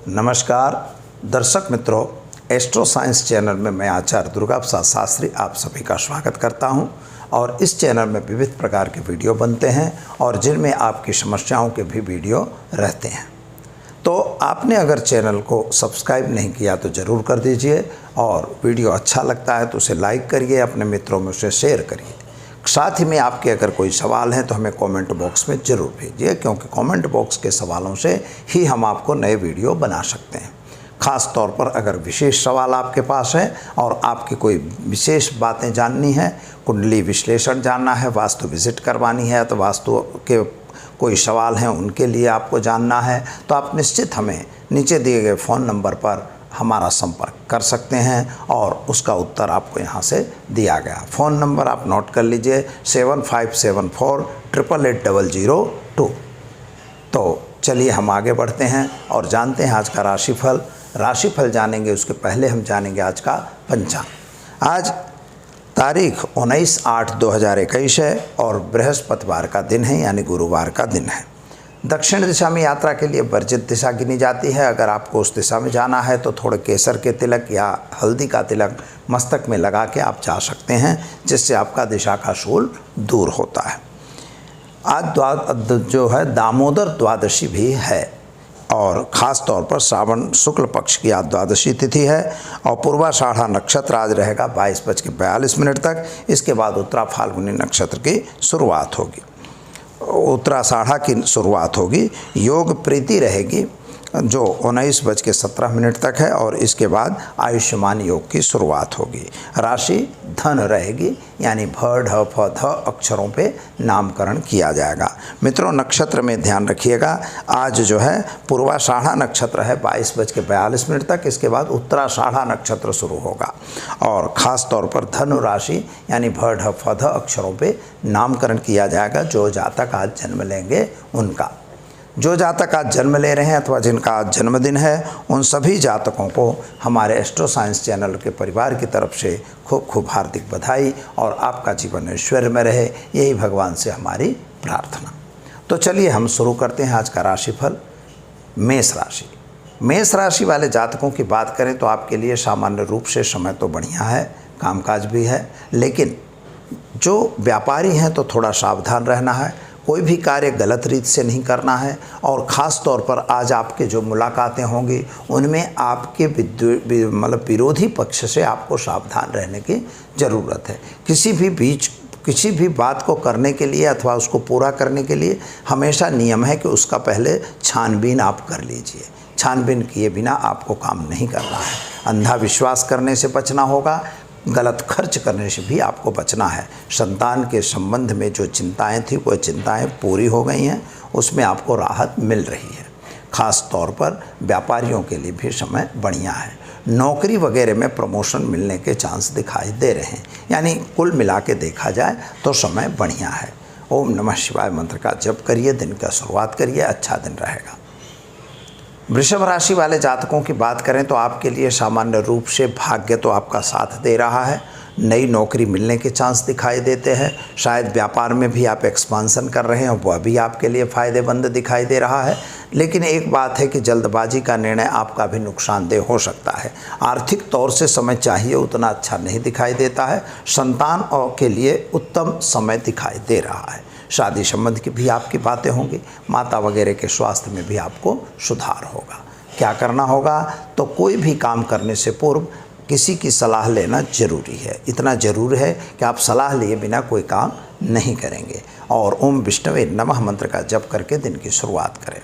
नमस्कार दर्शक मित्रों, एस्ट्रो साइंस चैनल में मैं आचार्य दुर्गा प्रसाद शास्त्री आप सभी का स्वागत करता हूं। और इस चैनल में विविध प्रकार के वीडियो बनते हैं और जिनमें आपकी समस्याओं के भी वीडियो रहते हैं। तो आपने अगर चैनल को सब्सक्राइब नहीं किया तो ज़रूर कर दीजिए और वीडियो अच्छा लगता है तो उसे लाइक करिए, अपने मित्रों में उसे शेयर करिए। साथ ही में आपके अगर कोई सवाल हैं तो हमें कमेंट बॉक्स में ज़रूर भेजिए, क्योंकि कमेंट बॉक्स के सवालों से ही हम आपको नए वीडियो बना सकते हैं। ख़ास तौर पर अगर विशेष सवाल आपके पास है और आपकी कोई विशेष बातें जाननी है, कुंडली विश्लेषण जानना है, वास्तु विजिट करवानी है, तो वास्तु के कोई सवाल हैं उनके लिए आपको जानना है, तो आप निश्चित हमें नीचे दिए गए फ़ोन नंबर पर हमारा संपर्क कर सकते हैं और उसका उत्तर आपको यहाँ से दिया गया। फ़ोन नंबर आप नोट कर लीजिए 7574880002। तो चलिए हम आगे बढ़ते हैं और जानते हैं आज का राशिफल। राशिफल जानेंगे उसके पहले हम जानेंगे आज का पंचांग। आज तारीख 19/8/2021 है और बृहस्पतिवार का दिन है, यानी गुरुवार का दिन है। दक्षिण दिशा में यात्रा के लिए वर्जित दिशा गिनी जाती है। अगर आपको उस दिशा में जाना है तो थोड़े केसर के तिलक या हल्दी का तिलक मस्तक में लगा के आप जा सकते हैं, जिससे आपका दिशा का शूल दूर होता है। आज जो है दामोदर द्वादशी भी है और ख़ास तौर पर श्रावण शुक्ल पक्ष की आज द्वादशी तिथि है और पूर्वाषाढ़ा नक्षत्र आज रहेगा 22:42 तक। इसके बाद उत्तरा फाल्गुनी नक्षत्र की शुरुआत होगी, उत्तराषाढ़ा की शुरुआत होगी। योग प्रीति रहेगी जो 19:17 तक है और इसके बाद आयुष्मान योग की शुरुआत होगी। राशि धन रहेगी, यानी भ ढ फ ध अक्षरों पे नामकरण किया जाएगा। मित्रों, नक्षत्र में ध्यान रखिएगा, आज जो है पूर्वाषाढ़ा नक्षत्र है 22:42 तक। इसके बाद उत्तराषाढ़ा नक्षत्र शुरू होगा और ख़ास तौर पर धनु राशि यानी भ ढ फ ध अक्षरों पे नामकरण किया जाएगा। जो जातक आज जन्म लेंगे उनका, जो जातक आज जन्म ले रहे हैं अथवा जिनका आज जन्मदिन है, उन सभी जातकों को हमारे एस्ट्रो साइंस चैनल के परिवार की तरफ से खूब खूब हार्दिक बधाई और आपका जीवन ऐश्वर्य में रहे, यही भगवान से हमारी प्रार्थना। तो चलिए हम शुरू करते हैं आज का राशिफल। मेष राशि। मेष राशि वाले जातकों की बात करें तो आपके लिए सामान्य रूप से समय तो बढ़िया है, कामकाज भी है, लेकिन जो व्यापारी हैं तो थोड़ा सावधान रहना है। कोई भी कार्य गलत रीत से नहीं करना है और ख़ास तौर पर आज आपके जो मुलाकातें होंगी उनमें आपके विरोधी पक्ष से आपको सावधान रहने की ज़रूरत है। किसी भी बात को करने के लिए अथवा उसको पूरा करने के लिए हमेशा नियम है कि उसका पहले छानबीन आप कर लीजिए। छानबीन किए बिना आपको काम नहीं करना है। अंधा विश्वास करने से बचना होगा, गलत खर्च करने से भी आपको बचना है। संतान के संबंध में जो चिंताएं थी वो चिंताएं पूरी हो गई हैं, उसमें आपको राहत मिल रही है। ख़ास तौर पर व्यापारियों के लिए भी समय बढ़िया है। नौकरी वगैरह में प्रमोशन मिलने के चांस दिखाई दे रहे हैं, यानी कुल मिला के देखा जाए तो समय बढ़िया है। ओम नमः शिवाय मंत्र का जप करिए, दिन का शुरुआत करिए, अच्छा दिन रहेगा। वृषभ राशि वाले जातकों की बात करें तो आपके लिए सामान्य रूप से भाग्य तो आपका साथ दे रहा है। नई नौकरी मिलने के चांस दिखाई देते हैं। शायद व्यापार में भी आप एक्सपांसन कर रहे हैं, वह भी आपके लिए फ़ायदेमंद दिखाई दे रहा है। लेकिन एक बात है कि जल्दबाजी का निर्णय आपका भी नुकसानदेह हो सकता है। आर्थिक तौर से समय चाहिए उतना अच्छा नहीं दिखाई देता है। संतान के लिए उत्तम समय दिखाई दे रहा है। शादी संबंध की भी आपकी बातें होंगी। माता वगैरह के स्वास्थ्य में भी आपको सुधार होगा। क्या करना होगा, तो कोई भी काम करने से पूर्व किसी की सलाह लेना जरूरी है। इतना ज़रूर है कि आप सलाह लिए बिना कोई काम नहीं करेंगे और ओम विष्णवे नमः मंत्र का जप करके दिन की शुरुआत करें।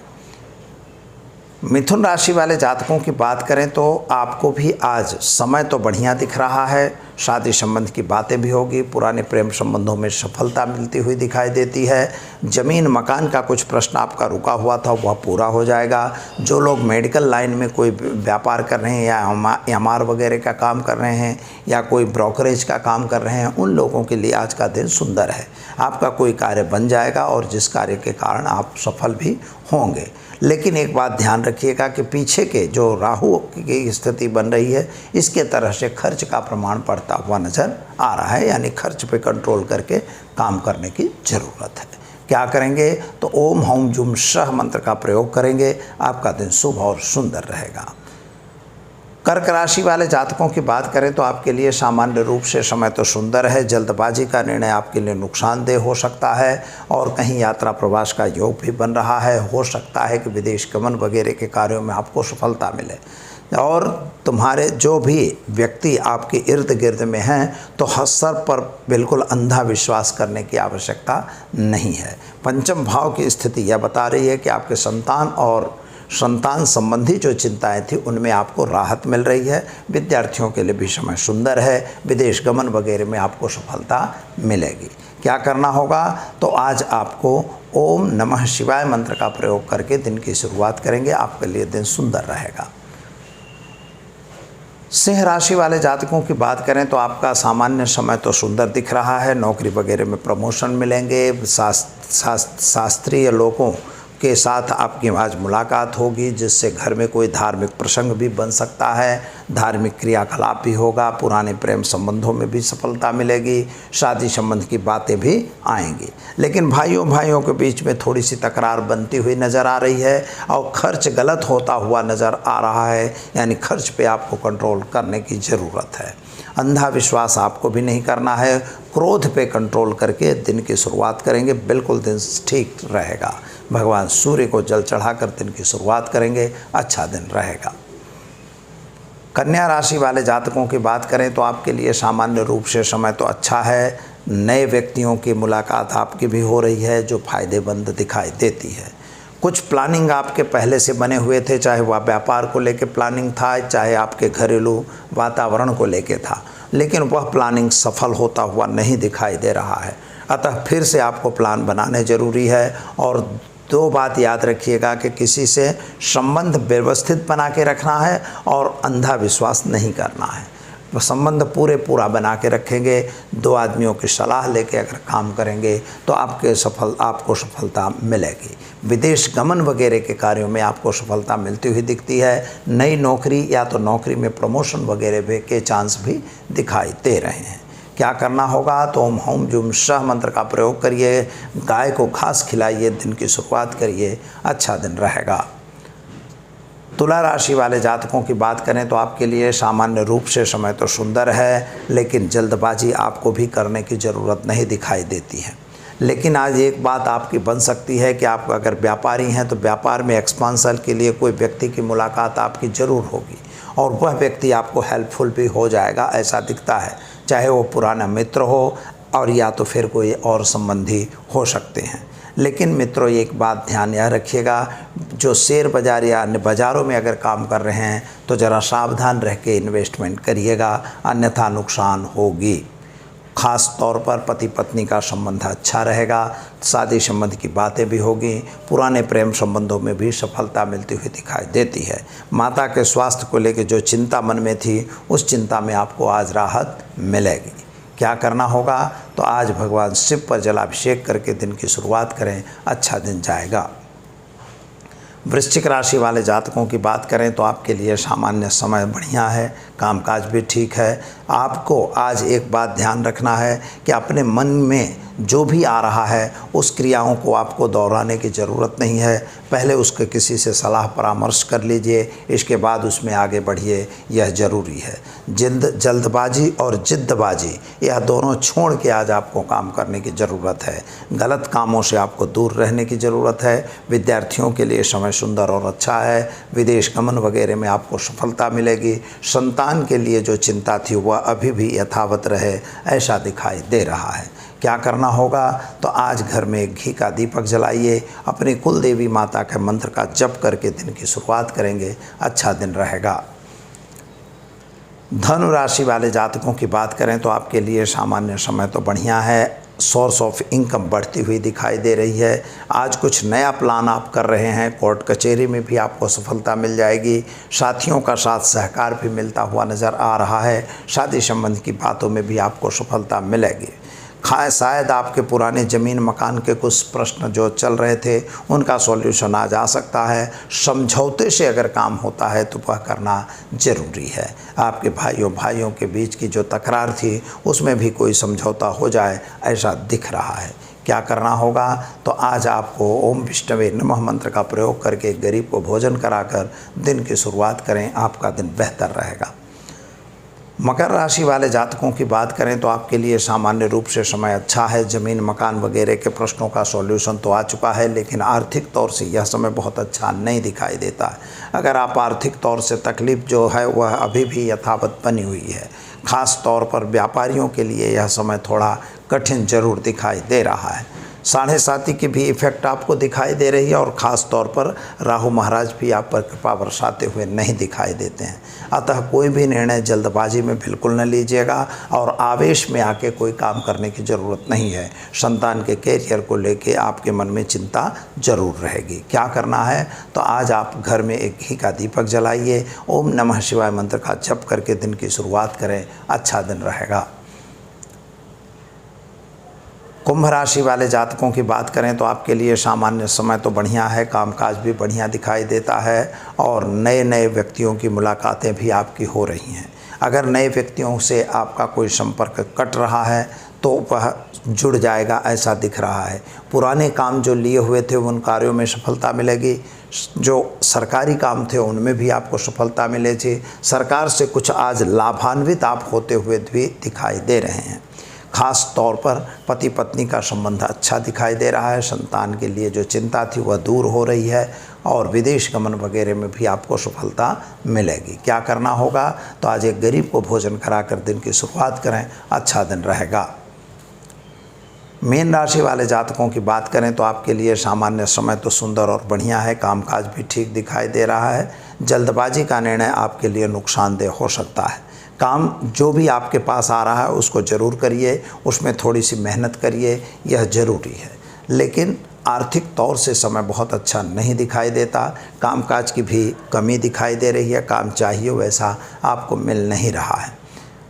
मिथुन राशि वाले जातकों की बात करें तो आपको भी आज समय तो बढ़िया दिख रहा है। शादी संबंध की बातें भी होगी। पुराने प्रेम संबंधों में सफलता मिलती हुई दिखाई देती है। ज़मीन मकान का कुछ प्रश्न आपका रुका हुआ था वह पूरा हो जाएगा। जो लोग मेडिकल लाइन में कोई व्यापार कर रहे हैं या एमआर वगैरह का काम कर रहे हैं या कोई ब्रोकरेज का काम कर रहे हैं, उन लोगों के लिए आज का दिन सुंदर है। आपका कोई कार्य बन जाएगा और जिस कार्य के कारण आप सफल भी होंगे। लेकिन एक बात ध्यान रखिएगा कि पीछे के जो राहु की स्थिति बन रही है, इसके तरह से खर्च का प्रमाण बढ़ता हुआ नज़र आ रहा है, यानी खर्च पे कंट्रोल करके काम करने की ज़रूरत है। क्या करेंगे तो ओम हौम जुम शह मंत्र का प्रयोग करेंगे। आपका दिन शुभ और सुंदर रहेगा। कर्क राशि वाले जातकों की बात करें तो आपके लिए सामान्य रूप से समय तो सुंदर है। जल्दबाजी का निर्णय आपके लिए नुकसानदेह हो सकता है और कहीं यात्रा प्रवास का योग भी बन रहा है। हो सकता है कि विदेश गमन वगैरह के कार्यों में आपको सफलता मिले। और तुम्हारे जो भी व्यक्ति आपके इर्द गिर्द में हैं तो हसर पर बिल्कुल अंधा विश्वास करने की आवश्यकता नहीं है। पंचम भाव की स्थिति यह बता रही है कि आपके संतान संबंधी जो चिंताएं थी उनमें आपको राहत मिल रही है। विद्यार्थियों के लिए भी समय सुंदर है। विदेश गमन वगैरह में आपको सफलता मिलेगी। क्या करना होगा तो आज आपको ओम नमः शिवाय मंत्र का प्रयोग करके दिन की शुरुआत करेंगे। आपके लिए दिन सुंदर रहेगा। सिंह राशि वाले जातकों की बात करें तो आपका सामान्य समय तो सुंदर दिख रहा है। नौकरी वगैरह में प्रमोशन मिलेंगे। शास्त्रीय लोगों के साथ आपकी आज मुलाकात होगी, जिससे घर में कोई धार्मिक प्रसंग भी बन सकता है। धार्मिक क्रियाकलाप भी होगा। पुराने प्रेम संबंधों में भी सफलता मिलेगी। शादी संबंध की बातें भी आएंगी। लेकिन भाइयों के बीच में थोड़ी सी तकरार बनती हुई नज़र आ रही है और खर्च गलत होता हुआ नज़र आ रहा है। यानी खर्च पे आपको कंट्रोल करने की ज़रूरत है। अंधा विश्वास आपको भी नहीं करना है। क्रोध पे कंट्रोल करके दिन की शुरुआत करेंगे। बिल्कुल दिन ठीक रहेगा। भगवान सूर्य को जल चढ़ाकर दिन की शुरुआत करेंगे। अच्छा दिन रहेगा। कन्या राशि वाले जातकों की बात करें तो आपके लिए सामान्य रूप से समय तो अच्छा है। नए व्यक्तियों की मुलाकात आपकी भी हो रही है जो फ़ायदेमंद दिखाई देती है। कुछ प्लानिंग आपके पहले से बने हुए थे, चाहे वह व्यापार को लेकर प्लानिंग था, चाहे आपके घरेलू वातावरण को लेकर था, लेकिन वह प्लानिंग सफल होता हुआ नहीं दिखाई दे रहा है। अतः फिर से आपको प्लान बनाने ज़रूरी है। और दो बात याद रखिएगा कि किसी से संबंध व्यवस्थित बना के रखना है और अंधा विश्वास नहीं करना है। तो संबंध पूरा बना के रखेंगे। दो आदमियों की सलाह लेके अगर काम करेंगे तो आपको सफलता मिलेगी। विदेश गमन वगैरह के कार्यों में आपको सफलता मिलती हुई दिखती है। नई नौकरी या तो नौकरी में प्रमोशन वगैरह के चांस भी दिखाई दे रहे हैं। क्या करना होगा तो ओम हौम जुम शह मंत्र का प्रयोग करिए। गाय को घास खिलाइए। दिन की शुरुआत करिए। अच्छा दिन रहेगा। तुला राशि वाले जातकों की बात करें तो आपके लिए सामान्य रूप से समय तो सुंदर है, लेकिन जल्दबाजी आपको भी करने की ज़रूरत नहीं दिखाई देती है। लेकिन आज एक बात आपकी बन सकती है कि आप अगर व्यापारी हैं तो व्यापार में एक्सपांशन के लिए कोई व्यक्ति की मुलाकात आपकी ज़रूर होगी और वह व्यक्ति आपको हेल्पफुल भी हो जाएगा, ऐसा दिखता है। चाहे वो पुराना मित्र हो और या तो फिर कोई और संबंधी हो सकते हैं। लेकिन मित्रों एक बात ध्यान यह रखिएगा, जो शेयर बाज़ार या अन्य बाज़ारों में अगर काम कर रहे हैं तो ज़रा सावधान रह के इन्वेस्टमेंट करिएगा, अन्यथा नुकसान होगी। ख़ास तौर पर पति पत्नी का संबंध अच्छा रहेगा। शादी संबंध की बातें भी होगी। पुराने प्रेम संबंधों में भी सफलता मिलती हुई दिखाई देती है। माता के स्वास्थ्य को लेकर जो चिंता मन में थी उस चिंता में आपको आज राहत मिलेगी। क्या करना होगा तो आज भगवान शिव पर जलाभिषेक करके दिन की शुरुआत करें। अच्छा दिन जाएगा। वृश्चिक राशि वाले जातकों की बात करें तो आपके लिए सामान्य समय बढ़िया है। कामकाज भी ठीक है। आपको आज एक बात ध्यान रखना है कि अपने मन में जो भी आ रहा है उस क्रियाओं को आपको दोहराने की ज़रूरत नहीं है। पहले उसके किसी से सलाह परामर्श कर लीजिए, इसके बाद उसमें आगे बढ़िए, यह ज़रूरी है। जल्दबाजी और जिद्दबाजी यह दोनों छोड़ के आज आपको काम करने की ज़रूरत है। गलत कामों से आपको दूर रहने की ज़रूरत है। विद्यार्थियों के लिए समय सुंदर और अच्छा है। विदेश गमन वगैरह में आपको सफलता मिलेगी। संतान के लिए जो चिंता थी वह अभी भी यथावत रहे, ऐसा दिखाई दे रहा है। क्या करना होगा तो आज घर में घी का दीपक जलाइए। अपनी कुल देवी माता के मंत्र का जप करके दिन की शुरुआत करेंगे। अच्छा दिन रहेगा। धनु राशि वाले जातकों की बात करें तो आपके लिए सामान्य समय तो बढ़िया है। सोर्स ऑफ इनकम बढ़ती हुई दिखाई दे रही है। आज कुछ नया प्लान आप कर रहे हैं। कोर्ट कचहरी में भी आपको सफलता मिल जाएगी। साथियों का साथ सहकार भी मिलता हुआ नज़र आ रहा है। शादी संबंध की बातों में भी आपको सफलता मिलेगी। शायद आपके पुराने ज़मीन मकान के कुछ प्रश्न जो चल रहे थे उनका सॉल्यूशन आज आ सकता है। समझौते से अगर काम होता है तो वह करना ज़रूरी है। आपके भाइयों के बीच की जो तकरार थी उसमें भी कोई समझौता हो जाए, ऐसा दिख रहा है। क्या करना होगा? तो आज आपको ओम विष्णवे नमः मंत्र का प्रयोग करके गरीब को भोजन कराकर दिन की शुरुआत करें, आपका दिन बेहतर रहेगा। मकर राशि वाले जातकों की बात करें तो आपके लिए सामान्य रूप से समय अच्छा है। ज़मीन मकान वगैरह के प्रश्नों का सॉल्यूशन तो आ चुका है, लेकिन आर्थिक तौर से यह समय बहुत अच्छा नहीं दिखाई देता है। अगर आप आर्थिक तौर से तकलीफ़ जो है वह अभी भी यथावत बनी हुई है। ख़ास तौर पर व्यापारियों के लिए यह समय थोड़ा कठिन जरूर दिखाई दे रहा है। 7.5 की भी इफ़ेक्ट आपको दिखाई दे रही है और ख़ास तौर पर राहु महाराज भी आप पर कृपा बरसाते हुए नहीं दिखाई देते हैं। अतः कोई भी निर्णय जल्दबाजी में बिल्कुल न लीजिएगा और आवेश में आके कोई काम करने की ज़रूरत नहीं है। संतान के कैरियर को लेके आपके मन में चिंता जरूर रहेगी। क्या करना है? तो आज आप घर में एक घी का दीपक जलाइए, ओम नमः शिवाय मंत्र का जप करके दिन की शुरुआत करें, अच्छा दिन रहेगा। कुंभ राशि वाले जातकों की बात करें तो आपके लिए सामान्य समय तो बढ़िया है, कामकाज भी बढ़िया दिखाई देता है और नए नए व्यक्तियों की मुलाकातें भी आपकी हो रही हैं। अगर नए व्यक्तियों से आपका कोई संपर्क कट रहा है तो वह जुड़ जाएगा, ऐसा दिख रहा है। पुराने काम जो लिए हुए थे उन कार्यों में सफलता मिलेगी। जो सरकारी काम थे उनमें भी आपको सफलता मिलेगी। सरकार से कुछ आज लाभान्वित आप होते हुए भी दिखाई दे रहे हैं। खास तौर पर पति पत्नी का संबंध अच्छा दिखाई दे रहा है। संतान के लिए जो चिंता थी वह दूर हो रही है और विदेश गमन वगैरह में भी आपको सफलता मिलेगी। क्या करना होगा? तो आज एक गरीब को भोजन कराकर दिन की शुरुआत करें, अच्छा दिन रहेगा। मीन राशि वाले जातकों की बात करें तो आपके लिए सामान्य समय तो सुंदर और बढ़िया है, कामकाज भी ठीक दिखाई दे रहा है। जल्दबाजी का निर्णय आपके लिए नुकसानदेह हो सकता है। काम जो भी आपके पास आ रहा है उसको ज़रूर करिए, उसमें थोड़ी सी मेहनत करिए, यह ज़रूरी है। लेकिन आर्थिक तौर से समय बहुत अच्छा नहीं दिखाई देता। कामकाज की भी कमी दिखाई दे रही है, काम चाहिए वैसा आपको मिल नहीं रहा है।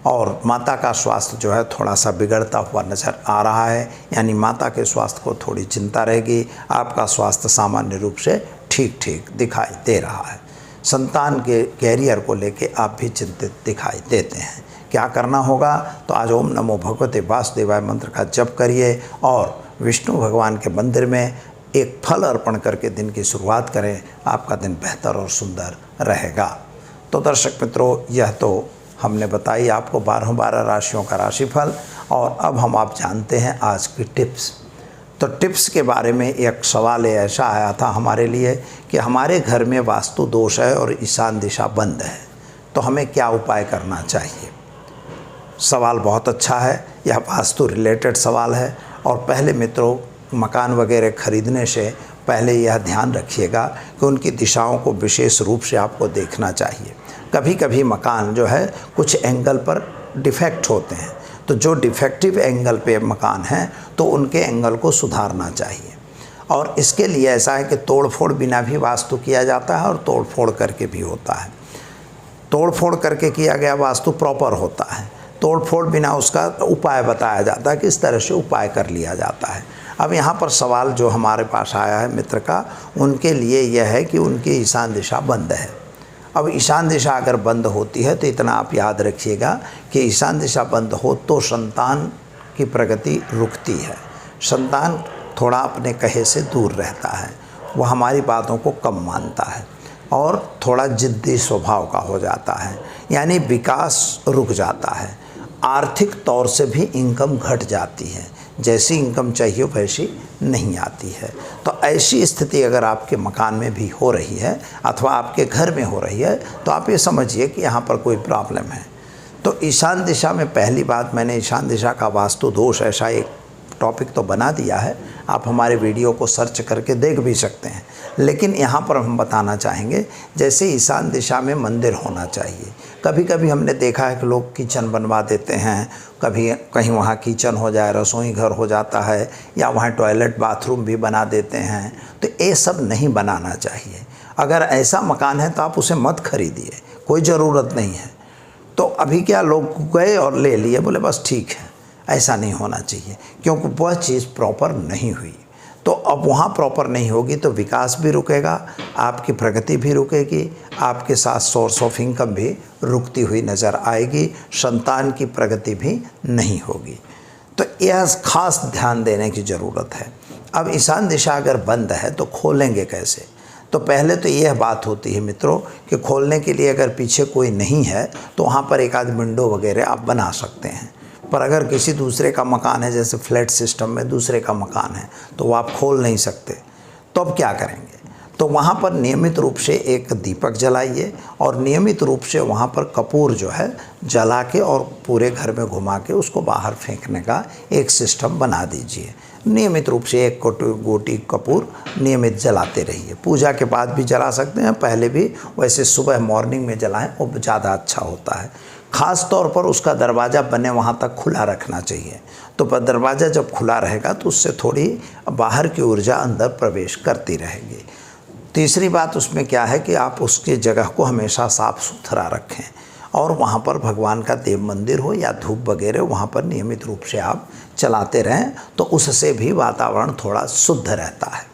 और माता का स्वास्थ्य जो है थोड़ा सा बिगड़ता हुआ नज़र आ रहा है, यानी माता के स्वास्थ्य को थोड़ी चिंता रहेगी। आपका स्वास्थ्य सामान्य रूप से ठीक ठीक दिखाई दे रहा है। संतान के कैरियर को लेके आप भी चिंतित दिखाई देते हैं। क्या करना होगा? तो आज ओम नमो भगवते वासुदेवाय मंत्र का जप करिए और विष्णु भगवान के मंदिर में एक फल अर्पण करके दिन की शुरुआत करें, आपका दिन बेहतर और सुंदर रहेगा। तो दर्शक मित्रों, यह तो हमने बताई आपको 12 राशियों का राशिफल और अब हम आप जानते हैं आज की टिप्स। तो टिप्स के बारे में एक सवाल ऐसा आया था हमारे लिए कि हमारे घर में वास्तु दोष है और ईशान दिशा बंद है, तो हमें क्या उपाय करना चाहिए? सवाल बहुत अच्छा है, यह वास्तु रिलेटेड सवाल है। और पहले मित्रों, मकान वगैरह खरीदने से पहले यह ध्यान रखिएगा कि उनकी दिशाओं को विशेष रूप से आपको देखना चाहिए। कभी कभी मकान जो है कुछ एंगल पर डिफेक्ट होते हैं, तो जो डिफेक्टिव एंगल पे मकान हैं तो उनके एंगल को सुधारना चाहिए। और इसके लिए ऐसा है कि तोड़ फोड़ बिना भी वास्तु किया जाता है और तोड़ फोड़ करके भी होता है। तोड़ फोड़ करके किया गया वास्तु प्रॉपर होता है, तोड़ फोड़ बिना उसका उपाय बताया जाता है कि इस तरह से उपाय कर लिया जाता है। अब यहाँ पर सवाल जो हमारे पास आया है मित्र का, उनके लिए यह है कि उनकी ईशान दिशा बंद है। अब ईशान दिशा अगर बंद होती है तो इतना आप याद रखिएगा कि ईशान दिशा बंद हो तो संतान की प्रगति रुकती है। संतान थोड़ा अपने कहे से दूर रहता है, वह हमारी बातों को कम मानता है और थोड़ा जिद्दी स्वभाव का हो जाता है, यानी विकास रुक जाता है। आर्थिक तौर से भी इनकम घट जाती है, जैसी इनकम चाहिए वैसी नहीं आती है। तो ऐसी स्थिति अगर आपके मकान में भी हो रही है अथवा आपके घर में हो रही है तो आप ये समझिए कि यहाँ पर कोई प्रॉब्लम है। तो ईशान दिशा में पहली बात, मैंने ईशान दिशा का वास्तु दोष ऐसा एक टॉपिक तो बना दिया है, आप हमारे वीडियो को सर्च करके देख भी सकते हैं। लेकिन यहाँ पर हम बताना चाहेंगे, जैसे ईशान दिशा में मंदिर होना चाहिए। कभी कभी हमने देखा है कि लोग किचन बनवा देते हैं, कभी कहीं वहाँ किचन हो जाए, रसोई घर हो जाता है, या वहाँ टॉयलेट बाथरूम भी बना देते हैं। तो ये सब नहीं बनाना चाहिए। अगर ऐसा मकान है तो आप उसे मत खरीदिए, कोई ज़रूरत नहीं है। तो अभी क्या, लोग गए और ले लिए, बोले बस ठीक है, ऐसा नहीं होना चाहिए, क्योंकि वह चीज़ प्रॉपर नहीं हुई। तो अब वहाँ प्रॉपर नहीं होगी तो विकास भी रुकेगा, आपकी प्रगति भी रुकेगी, आपके साथ सोर्स ऑफ इनकम भी रुकती हुई नज़र आएगी, संतान की प्रगति भी नहीं होगी। तो यह खास ध्यान देने की ज़रूरत है। अब ईशान दिशा अगर बंद है तो खोलेंगे कैसे? तो पहले तो यह बात होती है मित्रों कि खोलने के लिए अगर पीछे कोई नहीं है तो वहाँ पर एक आध विंडो वगैरह आप बना सकते हैं। पर अगर किसी दूसरे का मकान है, जैसे फ्लैट सिस्टम में दूसरे का मकान है, तो वो आप खोल नहीं सकते, तो अब क्या करेंगे? तो वहाँ पर नियमित रूप से एक दीपक जलाइए और नियमित रूप से वहाँ पर कपूर जो है जला के और पूरे घर में घुमा के उसको बाहर फेंकने का एक सिस्टम बना दीजिए। नियमित रूप से एक गोटी कपूर नियमित जलाते रहिए। पूजा के बाद भी जला सकते हैं, पहले भी, वैसे सुबह मॉर्निंग में जलाएं, वो ज़्यादा अच्छा होता है। ख़ास तौर पर उसका दरवाज़ा बने वहाँ तक खुला रखना चाहिए। तो दरवाज़ा जब खुला रहेगा तो उससे थोड़ी बाहर की ऊर्जा अंदर प्रवेश करती रहेगी। तीसरी बात उसमें क्या है कि आप उसकी जगह को हमेशा साफ़ सुथरा रखें और वहाँ पर भगवान का देव मंदिर हो या धूप वगैरह वहाँ पर नियमित रूप से आप चलाते रहें, तो उससे भी वातावरण थोड़ा शुद्ध रहता है।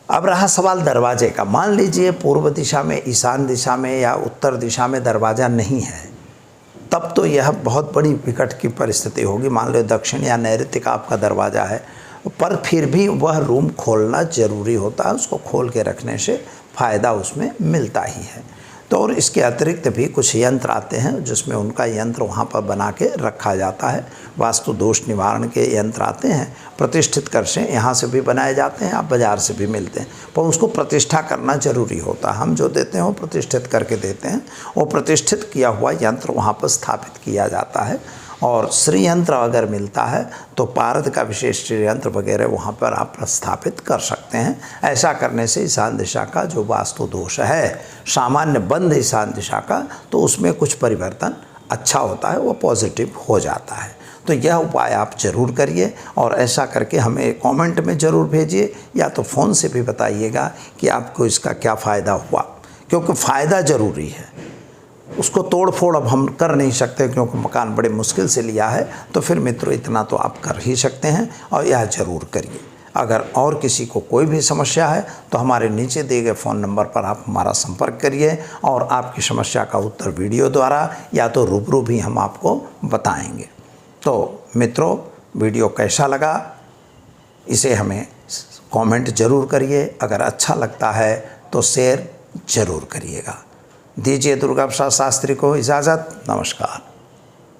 अब रहा सवाल दरवाजे का। मान लीजिए पूर्व दिशा में, ईशान दिशा में या उत्तर दिशा में दरवाज़ा नहीं है, तब तो यह बहुत बड़ी विकट की परिस्थिति होगी। मान लो दक्षिण या नैऋत्य का आपका दरवाज़ा है, पर फिर भी वह रूम खोलना ज़रूरी होता है। उसको खोल के रखने से फ़ायदा उसमें मिलता ही है। तो और इसके अतिरिक्त भी कुछ यंत्र आते हैं जिसमें उनका यंत्र वहाँ पर बना के रखा जाता है। वास्तु दोष निवारण के यंत्र आते हैं, प्रतिष्ठित कर से यहाँ से भी बनाए जाते हैं, आप बाज़ार से भी मिलते हैं, पर उसको प्रतिष्ठा करना ज़रूरी होता है। हम जो देते हैं वो प्रतिष्ठित करके देते हैं। वो प्रतिष्ठित किया हुआ यंत्र वहाँ पर स्थापित किया जाता है। और श्री यंत्र अगर मिलता है तो पारद का विशेष श्री यंत्र वगैरह वहाँ पर आप स्थापित कर सकते हैं। ऐसा करने से ईशान दिशा का जो वास्तु दोष है, सामान्य बंद ईशान दिशा का, तो उसमें कुछ परिवर्तन अच्छा होता है, वो पॉजिटिव हो जाता है। तो यह उपाय आप ज़रूर करिए और ऐसा करके हमें कमेंट में ज़रूर भेजिए या तो फ़ोन से भी बताइएगा कि आपको इसका क्या फ़ायदा हुआ, क्योंकि फ़ायदा ज़रूरी है। उसको तोड़ फोड़ अब हम कर नहीं सकते क्योंकि मकान बड़े मुश्किल से लिया है। तो फिर मित्रों इतना तो आप कर ही सकते हैं और यह ज़रूर करिए। अगर और किसी को कोई भी समस्या है तो हमारे नीचे दिए गए फ़ोन नंबर पर आप हमारा संपर्क करिए और आपकी समस्या का उत्तर वीडियो द्वारा या तो रूबरू भी हम आपको बताएंगे। तो मित्रों वीडियो कैसा लगा इसे हमें कमेंट ज़रूर करिए। अगर अच्छा लगता है तो शेयर ज़रूर करिएगा। दीजिए दुर्गा प्रसाद शास्त्री को इजाज़त। नमस्कार।